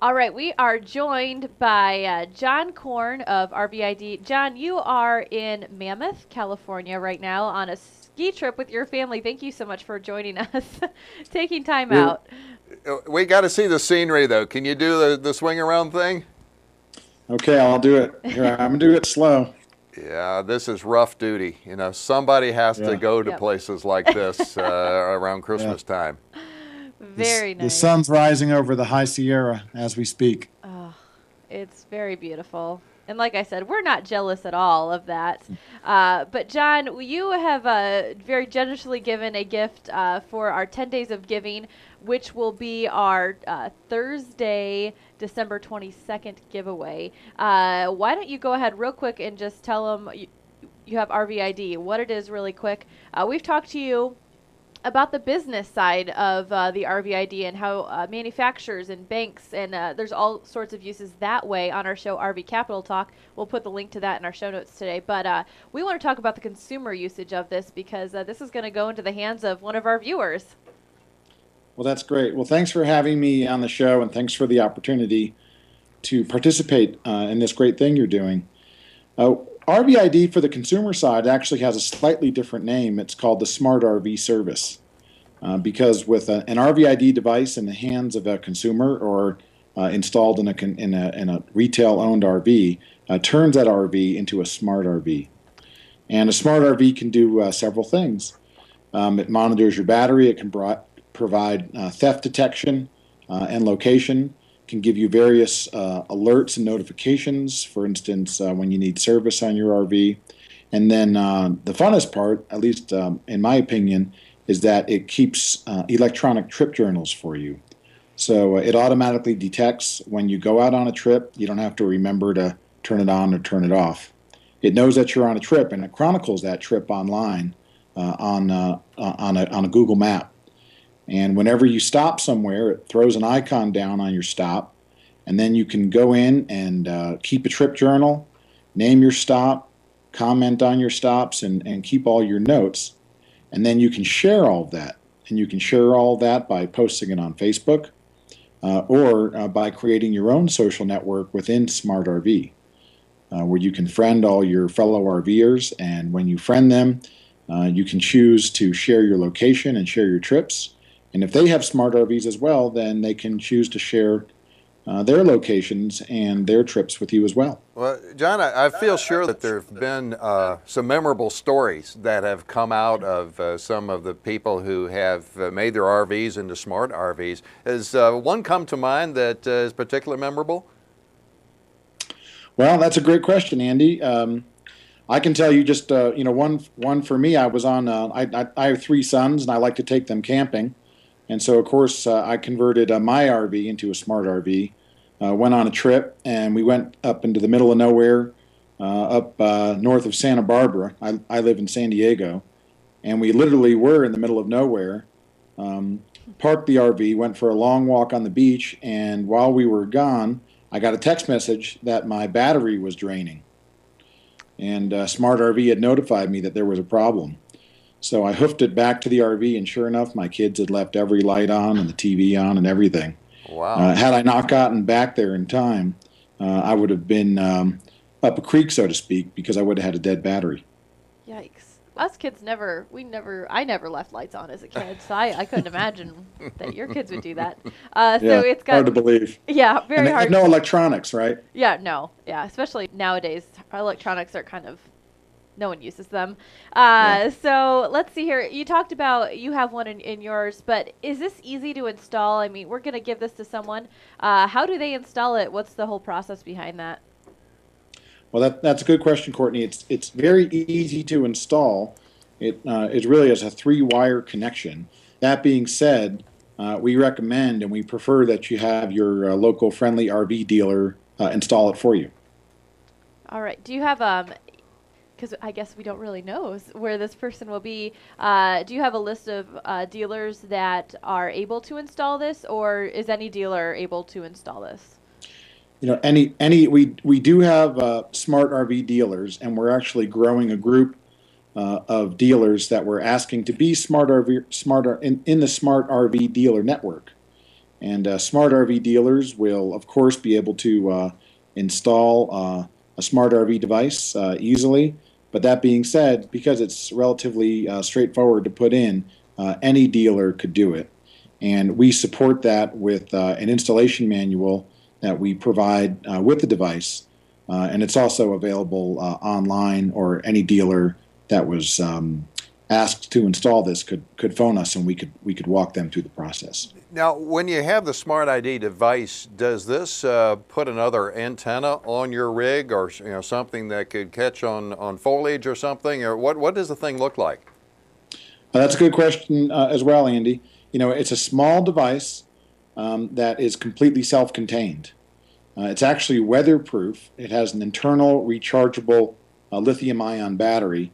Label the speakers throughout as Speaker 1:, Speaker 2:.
Speaker 1: All right, we are joined by Jon Corn of RVID. John, you are in Mammoth, California right now on a ski trip with your family. Thank you so much for joining us, taking time
Speaker 2: We
Speaker 1: out.
Speaker 2: we got to see the scenery though. Can you do the swing around thing?
Speaker 3: Okay, I'll do it. Here, I'm gonna do it slow.
Speaker 2: Yeah, this is rough duty. You know, somebody has to
Speaker 3: Yeah,
Speaker 2: go to
Speaker 1: Yep.
Speaker 2: places like this around
Speaker 3: yeah.
Speaker 2: Christmas time.
Speaker 1: Very
Speaker 3: The
Speaker 1: nice.
Speaker 3: sun's rising over the High Sierra as we speak.
Speaker 1: Oh, it's very beautiful. And like I said, we're not jealous at all of that. But John, you have very generously given a gift for our 10 Days of Giving, which will be our Thursday, December 22nd giveaway. Why don't you go ahead real quick and just tell them you have RVID, what it is really quick. We've talked to you about the business side of the RVID and how manufacturers and banks and there's all sorts of uses that way on our show RV Capital Talk. We'll put the link to that in our show notes today. But we want to talk about the consumer usage of this because this is going to go into the hands of one of our viewers.
Speaker 3: Well, that's great. Well, thanks for having me on the show, and thanks for the opportunity to participate in this great thing you're doing. RVID for the consumer side actually has a slightly different name. It's called the Smart RV Service. Because with an RVID device in the hands of a consumer or installed in a retail-owned RV, turns that RV into a smart RV. And a smart RV can do several things. It monitors your battery. It can provide theft detection and location. Can give you various alerts and notifications. For instance, when you need service on your RV. And then the funnest part, at least in my opinion, is that it keeps electronic trip journals for you. So it automatically detects when you go out on a trip. You don't have to remember to turn it on or turn it off. It knows that you're on a trip, and it chronicles that trip online on a Google map. And whenever you stop somewhere, it throws an icon down on your stop, and then you can go in and keep a trip journal, name your stop, comment on your stops, and keep all your notes. And then you can share all of that. And you can share all of that by posting it on Facebook or by creating your own social network within Smart RV, where you can friend all your fellow RVers. And when you friend them, you can choose to share your location and share your trips. And if they have Smart RVs as well, then they can choose to share their locations and their trips with you as well.
Speaker 2: Well, John, I feel sure that there have been some memorable stories that have come out of some of the people who have made their RVs into smart RVs. Has one come to mind that is particularly memorable?
Speaker 3: Well, that's a great question, Andy. I can tell you just one for me. I was on. I have three sons, and I like to take them camping, and so of course I converted my RV into a smart RV. Went on a trip, and we went up into the middle of nowhere, up north of Santa Barbara. I live in San Diego, and we literally were in the middle of nowhere. Parked the RV, went for a long walk on the beach, and while we were gone, I got a text message that my battery was draining. And Smart RV had notified me that there was a problem. So I hoofed it back to the RV, and sure enough, my kids had left every light on and the TV on and everything.
Speaker 2: Wow.
Speaker 3: Had I not gotten back there in time, I would have been up a creek, so to speak, because I would have had a dead battery.
Speaker 1: Yikes. Us kids I never left lights on as a kid, so I couldn't imagine that your kids would do that. So
Speaker 3: Yeah,
Speaker 1: it's
Speaker 3: hard
Speaker 1: got,
Speaker 3: to believe.
Speaker 1: yeah,
Speaker 3: And
Speaker 1: very
Speaker 3: they have
Speaker 1: hard.
Speaker 3: no electronics, right?
Speaker 1: Yeah, no. Yeah, especially nowadays, our electronics are kind of, no one uses them.
Speaker 3: Yeah.
Speaker 1: So let's see here. You talked about you have one in yours, but is this easy to install? I mean, we're going to give this to someone. How do they install it? What's the whole process behind that?
Speaker 3: Well, that's a good question, Courtney. It's very easy to install. It really is a three-wire connection. That being said, we recommend and we prefer that you have your local friendly RV dealer install it for you.
Speaker 1: All right. Do you have because I guess we don't really know where this person will be. Do you have a list of dealers that are able to install this, or is any dealer able to install this?
Speaker 3: We do have smart RV dealers, and we're actually growing a group of dealers that we're asking to be smart RV smarter in the smart RV dealer network. And smart RV dealers will, of course, be able to install a smart RV device easily. But that being said, because it's relatively straightforward to put in, any dealer could do it. And we support that with an installation manual that we provide with the device. And it's also available online, or any dealer that was asked to install this could phone us, and we could walk them through the process.
Speaker 2: Now, when you have the Smart ID device, does this put another antenna on your rig, or something that could catch on foliage or something, or what does the thing look like?
Speaker 3: That's a good question as well, Andy. It's a small device that is completely self-contained. It's actually weatherproof. It has an internal rechargeable lithium-ion battery.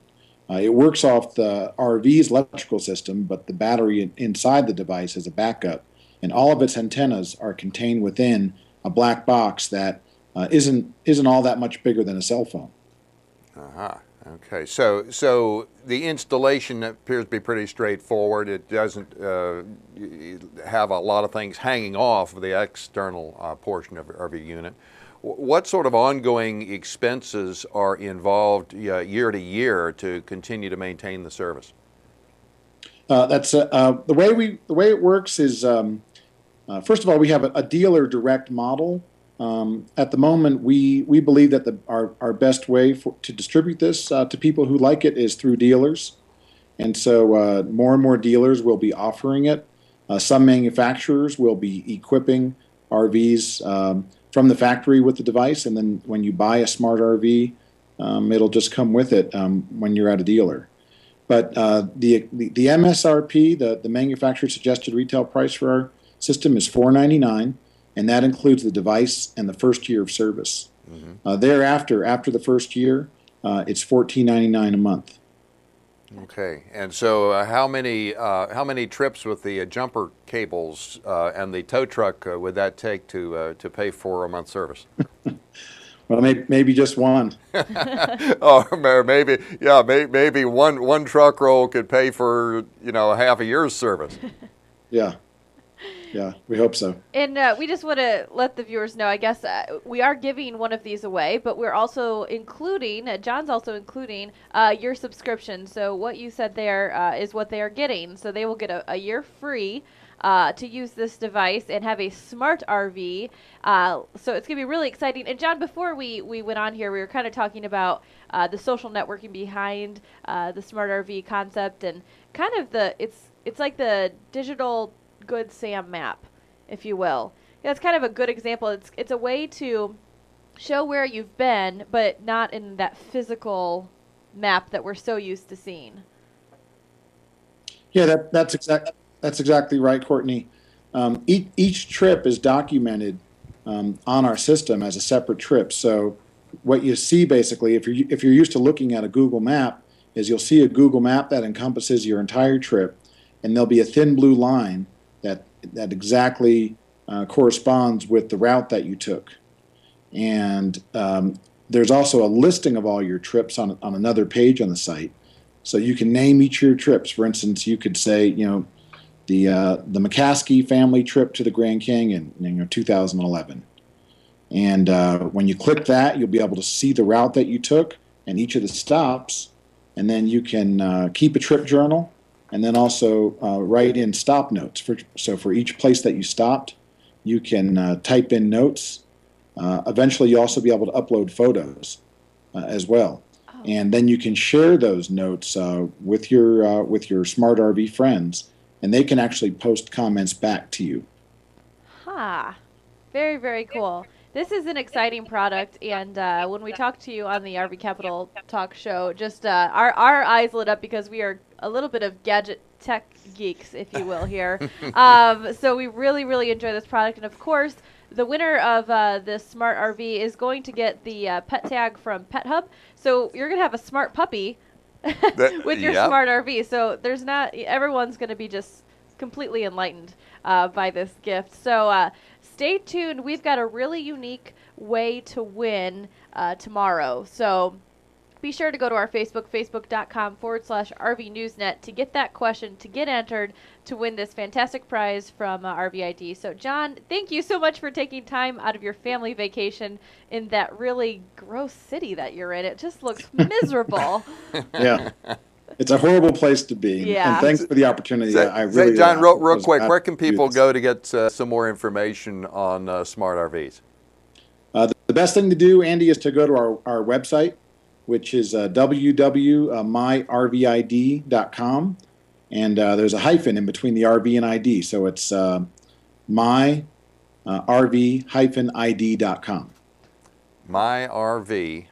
Speaker 3: It works off the RV's electrical system, but the battery inside the device is a backup, and all of its antennas are contained within a black box that isn't all that much bigger than a cell phone.
Speaker 2: Okay, so the installation appears to be pretty straightforward. It doesn't have a lot of things hanging off of the external portion of the RV unit. What sort of ongoing expenses are involved year to year to continue to maintain the service?
Speaker 3: That's the way it works is, first of all, we have a dealer direct model. At the moment, we believe that our best way to distribute this to people who like it is through dealers, and so more and more dealers will be offering it. Some manufacturers will be equipping RVs from the factory with the device, and then when you buy a smart RV, it'll just come with it when you're at a dealer. But the MSRP, the manufacturer suggested retail price for our system, is $499, and that includes the device and the first year of service. Mm-hmm. Thereafter, after the first year, it's $14.99 a month.
Speaker 2: Okay, and so how many trips with the jumper cables and the tow truck would that take to pay for a month's service?
Speaker 3: Well, maybe just one.
Speaker 2: Or maybe one truck roll could pay for half a year's service.
Speaker 3: Yeah, we hope so.
Speaker 1: And we just want to let the viewers know, I guess, we are giving one of these away, but we're also including, John's also including your subscription. So what you said there is what they are getting. So they will get a year free to use this device and have a smart RV. So it's going to be really exciting. And John, before we went on here, we were kind of talking about the social networking behind the smart RV concept, and kind of it's like the digital Good Sam map, if you will. That's kind of a good example. It's a way to show where you've been, but not in that physical map that we're so used to seeing.
Speaker 3: Yeah, that's exactly right, Courtney. Each trip is documented on our system as a separate trip. So what you see basically, if you're used to looking at a Google map, is you'll see a Google map that encompasses your entire trip, and there'll be a thin blue line that exactly corresponds with the route that you took. And there's also a listing of all your trips on another page on the site. So you can name each of your trips. For instance, you could say, the McCaskey family trip to the Grand Canyon in 2011. And when you click that, you'll be able to see the route that you took and each of the stops. And then you can keep a trip journal, and then also write in stop notes. So for each place that you stopped, you can type in notes. Eventually, you'll also be able to upload photos as well. Oh. And then you can share those notes with your smart RV friends, and they can actually post comments back to you.
Speaker 1: Very, very cool. This is an exciting product, and when we talked to you on the RV Capital Talk show, just our eyes lit up because we are a little bit of gadget tech geeks, if you will, here. So we really, really enjoy this product, and of course, the winner of this smart RV is going to get the pet tag from Pet Hub. So you're going to have a smart puppy with your smart RV. So everyone's going to be just completely enlightened by this gift. So stay tuned. We've got a really unique way to win tomorrow. So be sure to go to our Facebook, facebook.com/RV Newsnet, to get that question, to get entered to win this fantastic prize from RVID. So, Jon, thank you so much for taking time out of your family vacation in that really gross city that you're in. It just looks miserable.
Speaker 3: Yeah. It's a horrible place to be.
Speaker 1: Yeah.
Speaker 3: And thanks for the opportunity. I
Speaker 2: Say,
Speaker 3: really
Speaker 2: Jon, real quick,
Speaker 3: was
Speaker 2: where can
Speaker 3: happy to do
Speaker 2: people
Speaker 3: this.
Speaker 2: go to get some more information on smart RVs?
Speaker 3: The best thing to do, Andy, is to go to our website, which is www.myrvid.com. And there's a hyphen in between the RV and ID. So it's myrv-id.com.
Speaker 2: myrv-id.com.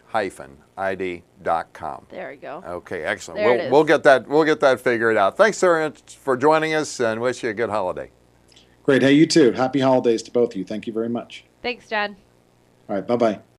Speaker 1: There we go.
Speaker 2: Okay, excellent.
Speaker 1: There it is.
Speaker 2: We'll get that figured out. Thanks very much for joining us, and wish you a good holiday.
Speaker 3: Great. Hey, you too. Happy holidays to both of you. Thank you very much.
Speaker 1: Thanks, Jon.
Speaker 3: All right. Bye-bye.